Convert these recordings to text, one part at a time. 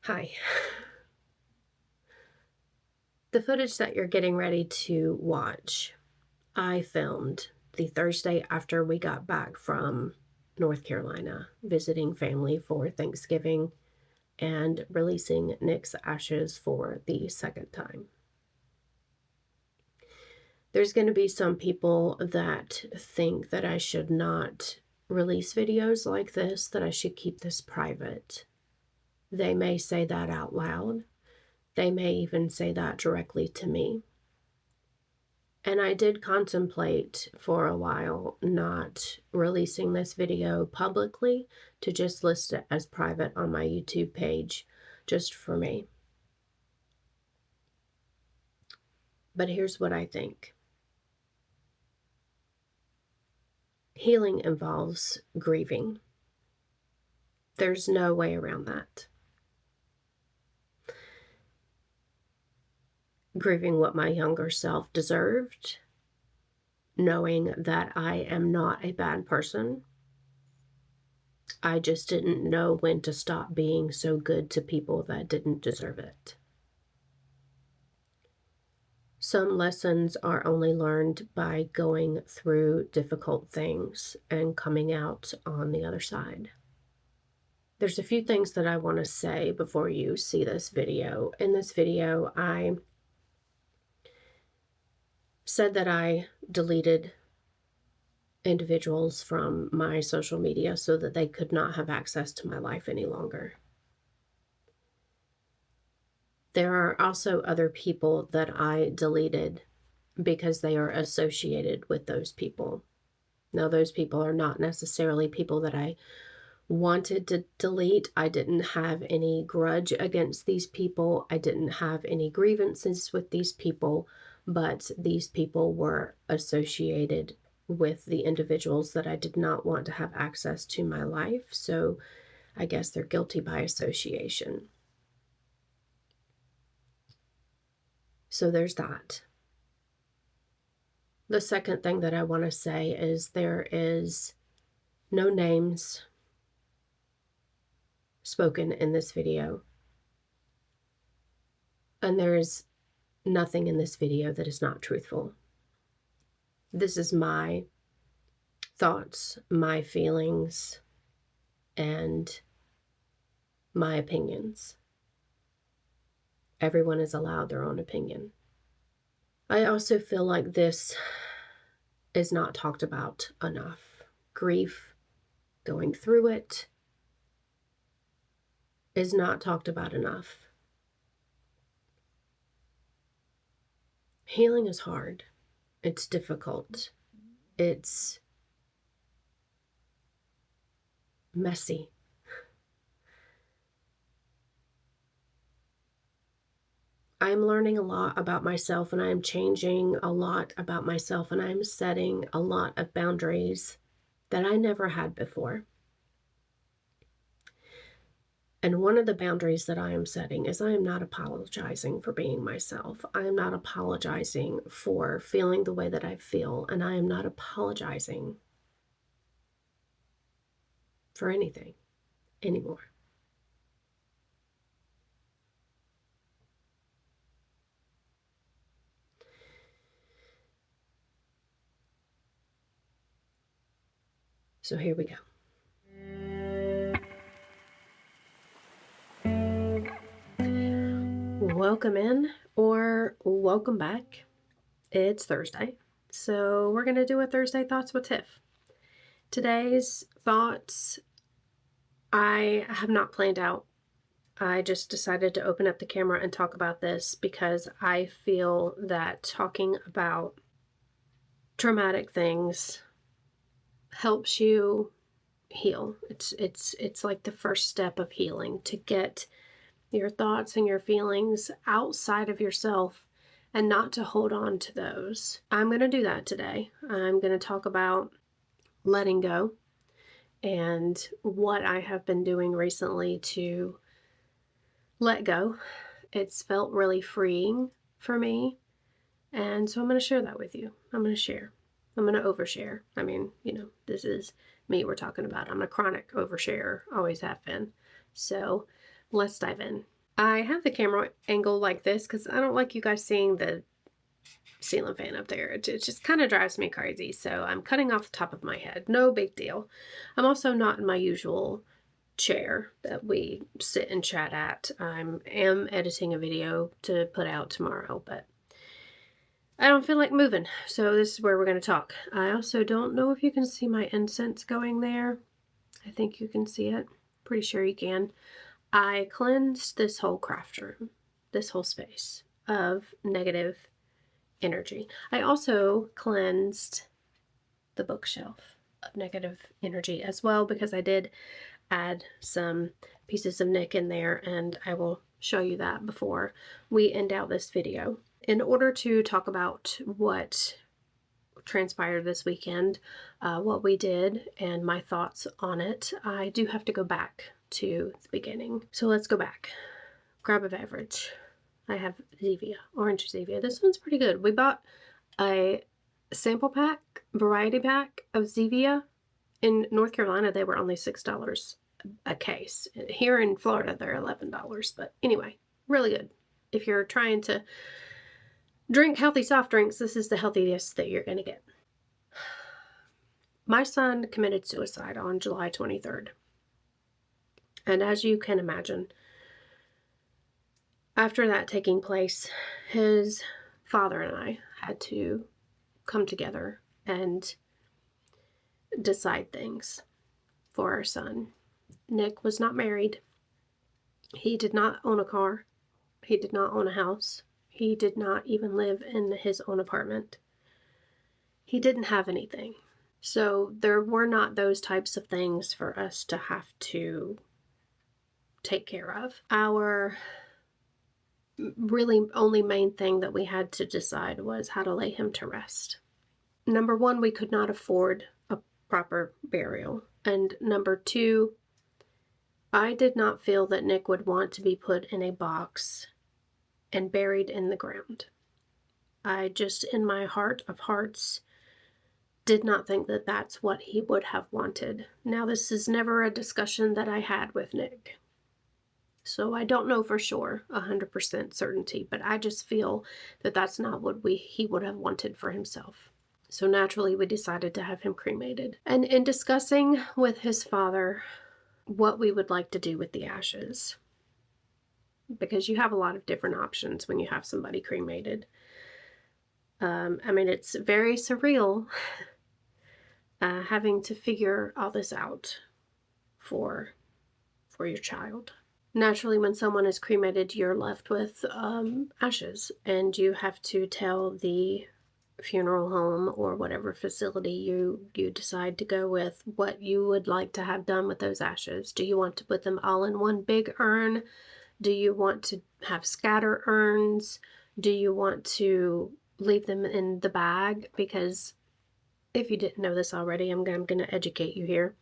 Hi. The footage that you're getting ready to watch, I filmed the Thursday after we got back from North Carolina, visiting family for Thanksgiving and releasing Nick's ashes for the second time. There's going to be some people that think that I should not release videos like this, that I should keep this private. They may say that out loud. They may even say that directly to me. And I did contemplate for a while not releasing this video publicly, to just list it as private on my YouTube page, just for me. But here's what I think. Healing involves grieving. There's no way around that. Grieving what my younger self deserved, knowing that I am not a bad person. I just didn't know when to stop being so good to people that didn't deserve it. Some lessons are only learned by going through difficult things and coming out on the other side. There's a few things that I want to say before you see this video. In this video, I said that I deleted individuals from my social media so that they could not have access to my life any longer. There are also other people that I deleted because they are associated with those people. Now, those people are not necessarily people that I wanted to delete. I didn't have any grudge against these people. I didn't have any grievances with these people, but these people were associated with the individuals that I did not want to have access to my life. So I guess they're guilty by association. So there's that. The second thing that I want to say is there is no names spoken in this video. And there is nothing in this video that is not truthful. This is my thoughts, my feelings, and my opinions. Everyone is allowed their own opinion. I also feel like this is not talked about enough. Grief, going through it, is not talked about enough. Healing is hard. It's difficult. It's messy. I'm learning a lot about myself, and I am changing a lot about myself, and I'm setting a lot of boundaries that I never had before. And one of the boundaries that I am setting is I am not apologizing for being myself. I am not apologizing for feeling the way that I feel, and I am not apologizing for anything anymore. So here we go. Welcome in or welcome back. It's Thursday, so we're going to do a Thursday Thoughts with Tiff. Today's thoughts I have not planned out. I just decided to open up the camera and talk about this because I feel that talking about traumatic things helps you heal. It's like the first step of healing, to get your thoughts and your feelings outside of yourself and not to hold on to those. I'm going to do that today. I'm going to talk about letting go and what I have been doing recently to let go. It's felt really freeing for me. And so I'm going to share that with you. I'm going to share. I'm going to overshare. I mean, this is me we're talking about. I'm a chronic oversharer, always have been. So let's dive in. I have the camera angle like this because I don't like you guys seeing the ceiling fan up there. It just kind of drives me crazy. So I'm cutting off the top of my head. No big deal. I'm also not in my usual chair that we sit and chat at. I am editing a video to put out tomorrow, but I don't feel like moving. So this is where we're going to talk. I also don't know if you can see my incense going there. I think you can see it. Pretty sure you can. I cleansed this whole craft room, this whole space of negative energy. I also cleansed the bookshelf of negative energy as well because I did add some pieces of Nick in there, and I will show you that before we end out this video. In order to talk about what transpired this weekend, what we did, and my thoughts on it, I do have to go back to the beginning. So let's go back. Grab a beverage. I have Zevia, orange Zevia. This one's pretty good. We bought a sample pack, variety pack of Zevia. In North Carolina, they were only $6 a case. Here in Florida, they're $11. But anyway, really good. If you're trying to drink healthy soft drinks, this is the healthiest that you're going to get. My son committed suicide on July 23rd. And as you can imagine, after that taking place, his father and I had to come together and decide things for our son. Nick was not married. He did not own a car. He did not own a house. He did not even live in his own apartment. He didn't have anything. So there were not those types of things for us to have to take care of. Our really only main thing that we had to decide was how to lay him to rest. Number one, we could not afford a proper burial. And number two, I did not feel that Nick would want to be put in a box and buried in the ground. I just, in my heart of hearts, did not think that that's what he would have wanted. Now, this is never a discussion that I had with Nick. So I don't know for sure, 100% certainty, but I just feel that that's not what he would have wanted for himself. So naturally, we decided to have him cremated. And in discussing with his father what we would like to do with the ashes, because you have a lot of different options when you have somebody cremated. I mean, it's very surreal having to figure all this out for your child. Naturally, when someone is cremated, you're left with ashes, and you have to tell the funeral home or whatever facility you decide to go with what you would like to have done with those ashes. Do you want to put them all in one big urn? Do you want to have scatter urns? Do you want to leave them in the bag? Because if you didn't know this already, I'm going to educate you here.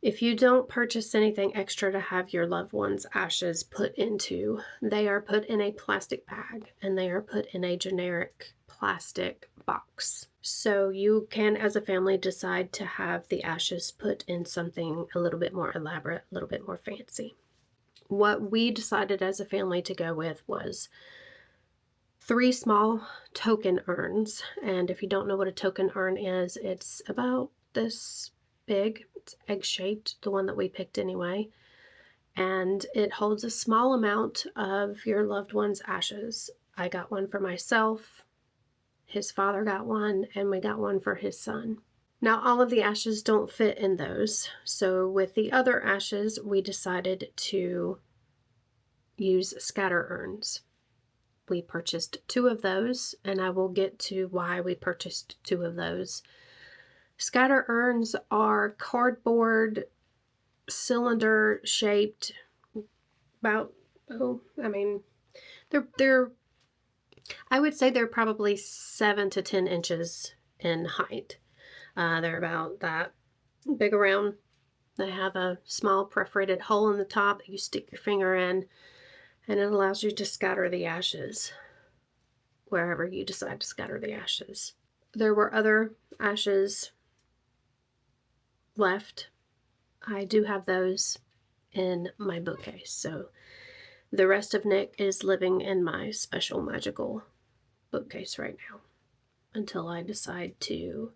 If you don't purchase anything extra to have your loved one's ashes put into, they are put in a plastic bag and they are put in a generic plastic box. So you can, as a family, decide to have the ashes put in something a little bit more elaborate, a little bit more fancy. What we decided as a family to go with was 3 small token urns. And if you don't know what a token urn is, it's about this big. It's egg-shaped, the one that we picked anyway. And it holds a small amount of your loved one's ashes. I got one for myself, his father got one, and we got one for his son. Now, all of the ashes don't fit in those. So with the other ashes, we decided to use scatter urns. We purchased 2 of those, and I will get to why we purchased 2 of those. Scatter urns are cardboard, cylinder shaped, about, they're I would say they're probably 7 to 10 inches in height. They're about that big around. They have a small perforated hole in the top that you stick your finger in, and it allows you to scatter the ashes wherever you decide to scatter the ashes. There were other ashes left. I do have those in my bookcase. So the rest of Nick is living in my special magical bookcase right now until I decide to,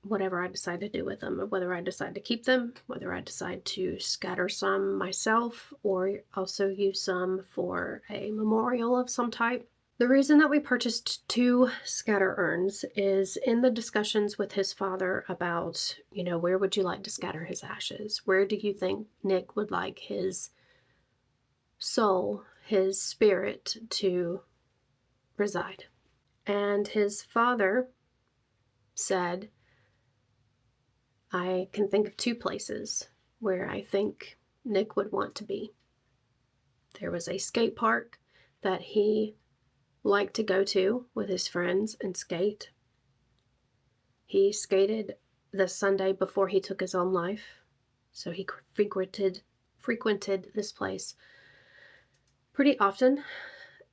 whatever I decide to do with them, whether I decide to keep them, whether I decide to scatter some myself, or also use some for a memorial of some type. The reason that we purchased 2 scatter urns is in the discussions with his father about, where would you like to scatter his ashes? Where do you think Nick would like his soul, his spirit to reside? And his father said, I can think of 2 places where I think Nick would want to be. There was a skate park that he liked to go to with his friends and skate. He skated the Sunday before he took his own life, so he frequented this place pretty often.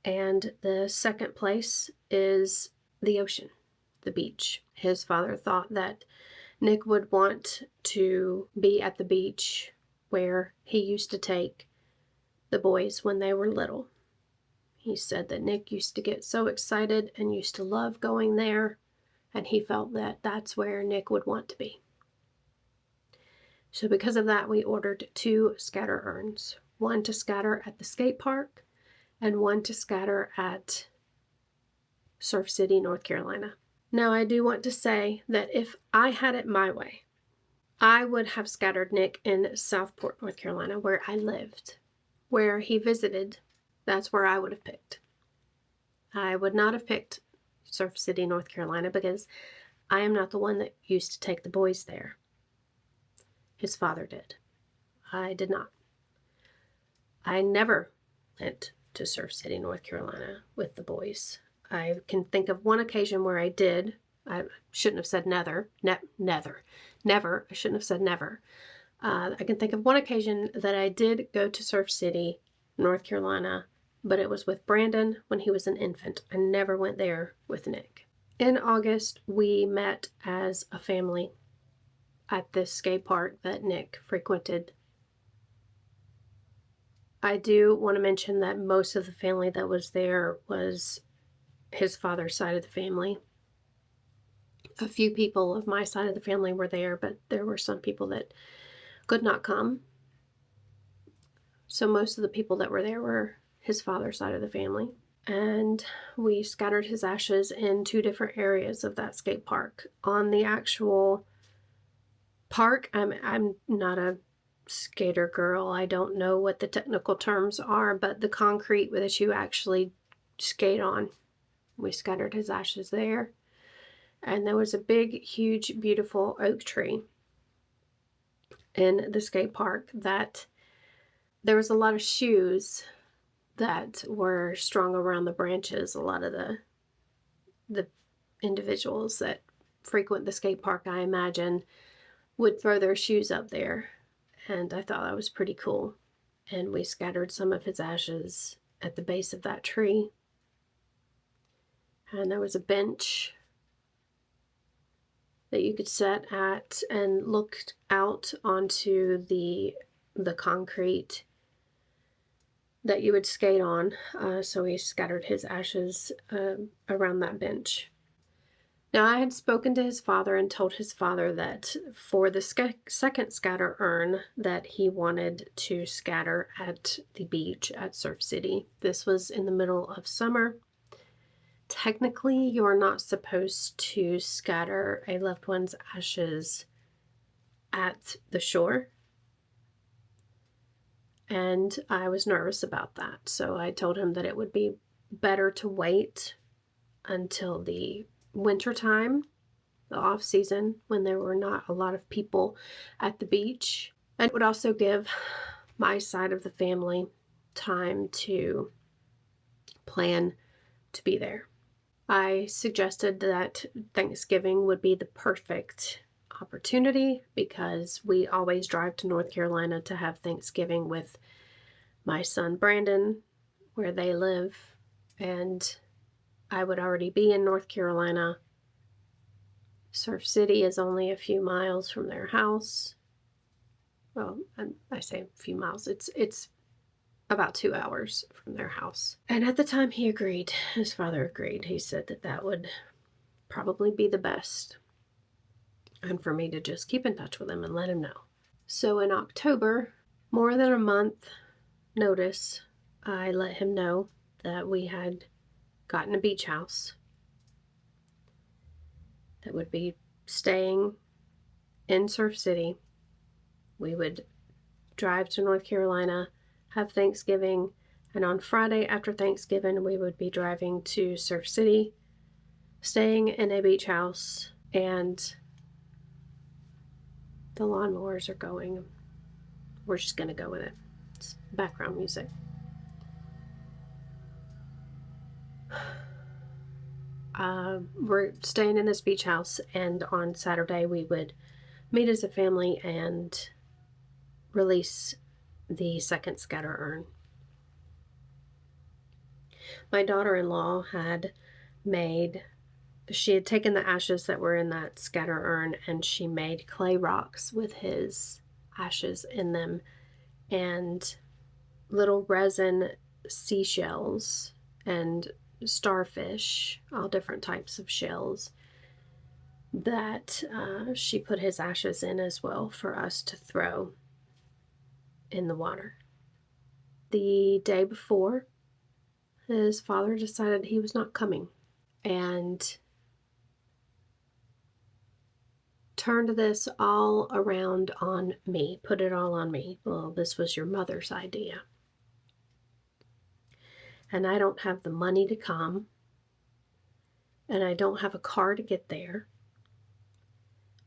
And the second place is the ocean, the beach. His father thought that Nick would want to be at the beach where he used to take the boys when they were little. He said that Nick used to get so excited and used to love going there, and he felt that that's where Nick would want to be. So because of that, we ordered 2 scatter urns, one to scatter at the skate park and one to scatter at Surf City, North Carolina. Now, I do want to say that if I had it my way, I would have scattered Nick in Southport, North Carolina, where I lived, where he visited. That's where I would have picked. I would not have picked Surf City, North Carolina, because I am not the one that used to take the boys there. His father did. I did not. I never went to Surf City, North Carolina with the boys. I can think of one occasion where I did. I shouldn't have said never. Never. I shouldn't have said never. I can think of one occasion that I did go to Surf City, North Carolina, but it was with Brandon when he was an infant. I never went there with Nick. In August, we met as a family at this skate park that Nick frequented. I do want to mention that most of the family that was there was his father's side of the family. A few people of my side of the family were there, but there were some people that could not come. So most of the people that were there were his father's side of the family. And we scattered his ashes in 2 different areas of that skate park. On the actual park, I'm not a skater girl. I don't know what the technical terms are, but the concrete that you actually skate on, we scattered his ashes there. And there was a big, huge, beautiful oak tree in the skate park that there was a lot of shoes that were strung around the branches. A lot of the individuals that frequent the skate park, I imagine, would throw their shoes up there. And I thought that was pretty cool. And we scattered some of his ashes at the base of that tree. And there was a bench that you could sit at and look out onto the concrete that you would skate on. So he scattered his ashes around that bench. Now, I had spoken to his father and told his father that for the second scatter urn that he wanted to scatter at the beach at Surf City. This was in the middle of summer. Technically, you're not supposed to scatter a loved one's ashes at the shore. And I was nervous about that. So I told him that it would be better to wait until the winter time, the off season, when there were not a lot of people at the beach. And it would also give my side of the family time to plan to be there. I suggested that Thanksgiving would be the perfect opportunity because we always drive to North Carolina to have Thanksgiving with my son Brandon, where they live, and I would already be in North Carolina. Surf City is only a few miles from their house. Well, I say a few miles. It's about 2 hours from their house. And at the time he agreed, his father agreed. He said that that would probably be the best. And for me to just keep in touch with him and let him know. So in October, more than a month notice, I let him know that we had gotten a beach house that would be staying in Surf City. We would drive to North Carolina, have Thanksgiving, and on Friday after Thanksgiving, we would be driving to Surf City, staying in a beach house, and the lawnmowers are going. We're just going to go with it. It's background music. We're staying in this beach house, and on Saturday we would meet as a family and release the second scatter urn. My daughter-in-law had taken the ashes that were in that scatter urn and she made clay rocks with his ashes in them and little resin seashells and starfish, all different types of shells that she put his ashes in as well for us to throw in the water. The day before, his father decided he was not coming and turned this all around on me, put it all on me. Well, this was your mother's idea. And I don't have the money to come, and I don't have a car to get there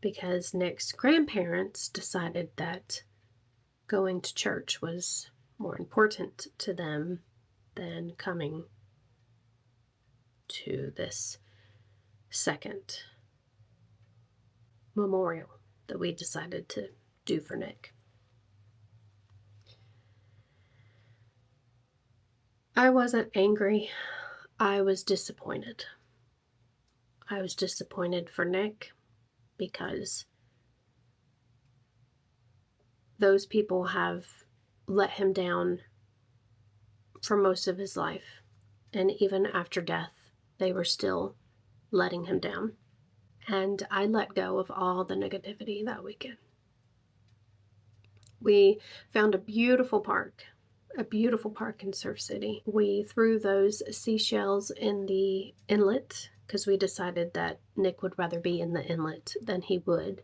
because Nick's grandparents decided that going to church was more important to them than coming to this second memorial that we decided to do for Nick. I wasn't angry. I was disappointed. I was disappointed for Nick because those people have let him down for most of his life. And even after death, they were still letting him down. And I let go of all the negativity that weekend. We found a beautiful park in Surf City. We threw those seashells in the inlet because we decided that Nick would rather be in the inlet than he would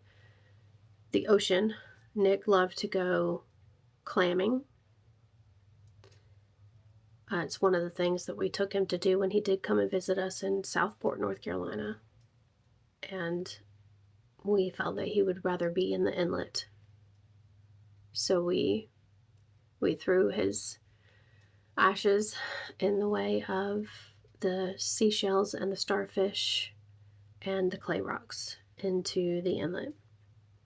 the ocean. Nick loved to go clamming. It's one of the things that we took him to do when he did come and visit us in Southport, North Carolina. And we felt that he would rather be in the inlet. So we threw his ashes in the way of the seashells and the starfish and the clay rocks into the inlet.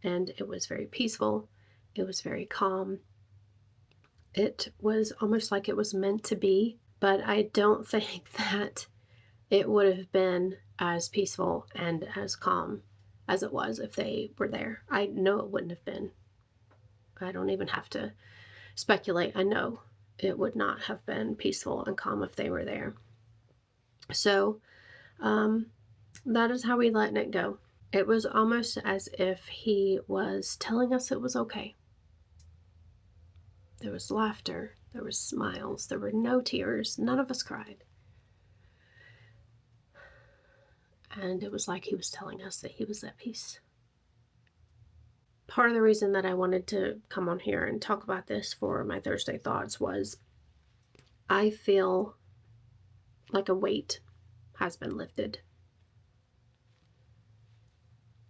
And it was very peaceful. It was very calm. It was almost like it was meant to be, but I don't think that it would have been as peaceful and as calm as it was if they were there. I know it wouldn't have been. I don't even have to speculate. I know it would not have been peaceful and calm if they were there. So that is how we let Nick go. It was almost as if he was telling us it was okay. There was laughter, there was smiles, there were no tears, none of us cried. And it was like he was telling us that he was at peace. Part of the reason that I wanted to come on here and talk about this for my Thursday thoughts was I feel like a weight has been lifted.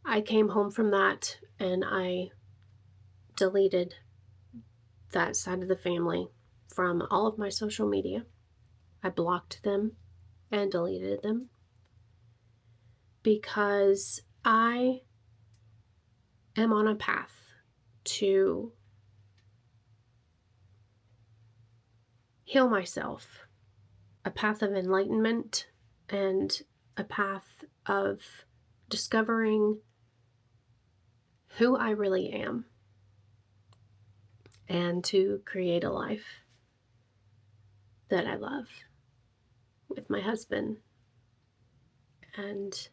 I came home from that and I deleted that side of the family from all of my social media. I blocked them and deleted them because I am on a path to heal myself, a path of enlightenment and a path of discovering who I really am and to create a life that I love with my husband. And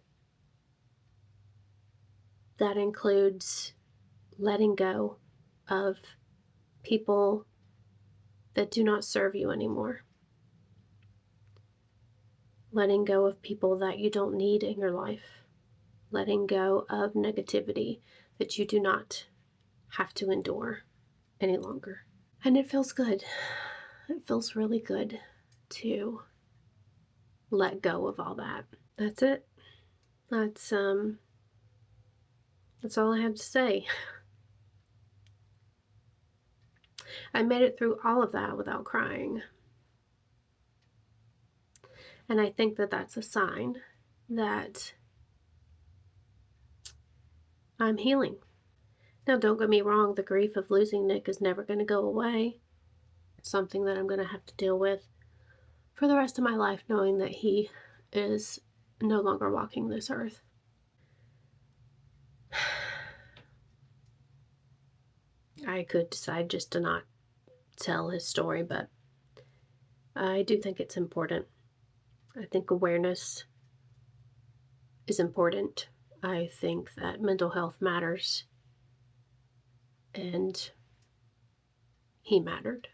that includes letting go of people that do not serve you anymore. Letting go of people that you don't need in your life. Letting go of negativity that you do not have to endure any longer. And it feels good. It feels really good to let go of all that. That's it. That's all I have to say. I made it through all of that without crying. And I think that that's a sign that I'm healing. Now, don't get me wrong, the grief of losing Nick is never going to go away. It's something that I'm going to have to deal with for the rest of my life, knowing that he is no longer walking this earth. I could decide just to not tell his story, but I do think it's important. I think awareness is important. I think that mental health matters. And he mattered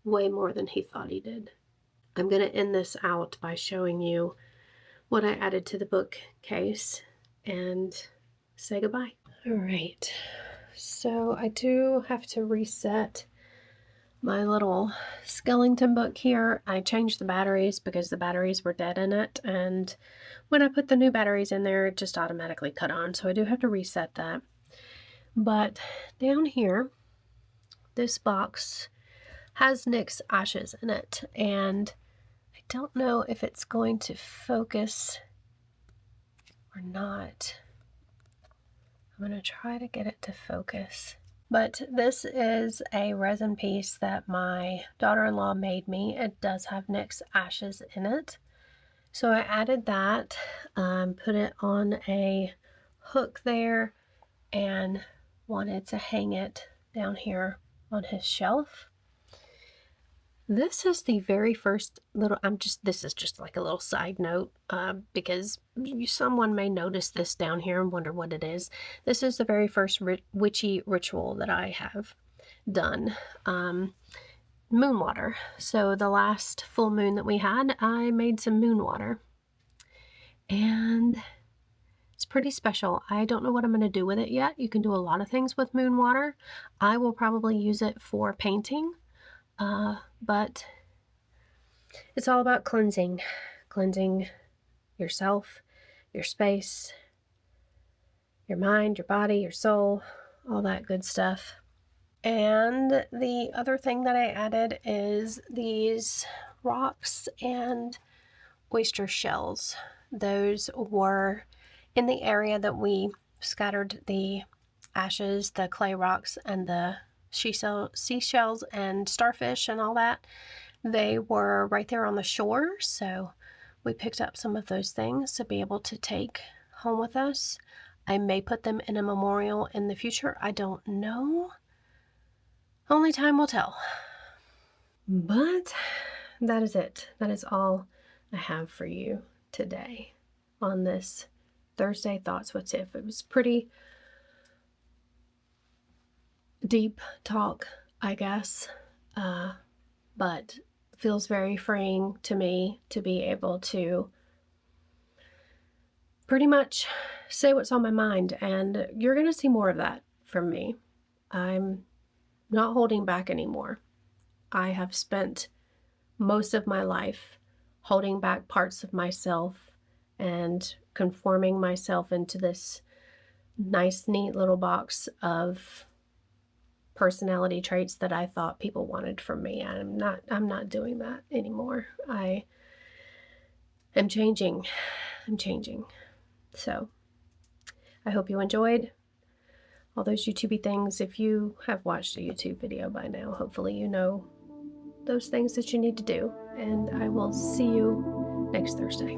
way more than he thought he did. I'm going to end this out by showing you what I added to the bookcase and say goodbye. All right. So I do have to reset my little skeleton book here. I changed the batteries because the batteries were dead in it, and when I put the new batteries in there, it just automatically cut on, so I do have to reset that. But down here, this box has Nick's ashes in it, and I don't know if it's going to focus or not. I'm going to try to get it to focus. But this is a resin piece that my daughter-in-law made me. It does have Nick's ashes in it. So I added that, put it on a hook there, and wanted to hang it down here on his shelf. This is the very first little, this is just like a little side note, because someone may notice this down here and wonder what it is. This is the very first witchy ritual that I have done. Moon water. So the last full moon that we had, I made some moon water. And it's pretty special. I don't know what I'm going to do with it yet. You can do a lot of things with moon water. I will probably use it for painting. But it's all about cleansing yourself, your space, your mind, your body, your soul, all that good stuff. And the other thing that I added is these rocks and oyster shells. Those were in the area that we scattered the ashes, the clay rocks, and the seashells and starfish and all that. They were right there on the shore, so we picked up some of those things to be able to take home with us. I may put them in a memorial in the future. I don't know. Only time will tell. But that is it. That is all I have for you today on this Thursday Thoughts with Tiff. It was pretty deep talk, I guess, but feels very freeing to me to be able to pretty much say what's on my mind, and you're going to see more of that from me. I'm not holding back anymore. I have spent most of my life holding back parts of myself and conforming myself into this nice, neat little box of personality traits that I thought people wanted from me. I'm not doing that anymore. I am changing. I'm changing. So I hope you enjoyed all those YouTubey things. If you have watched a YouTube video by now, hopefully you know those things that you need to do. And I will see you next Thursday.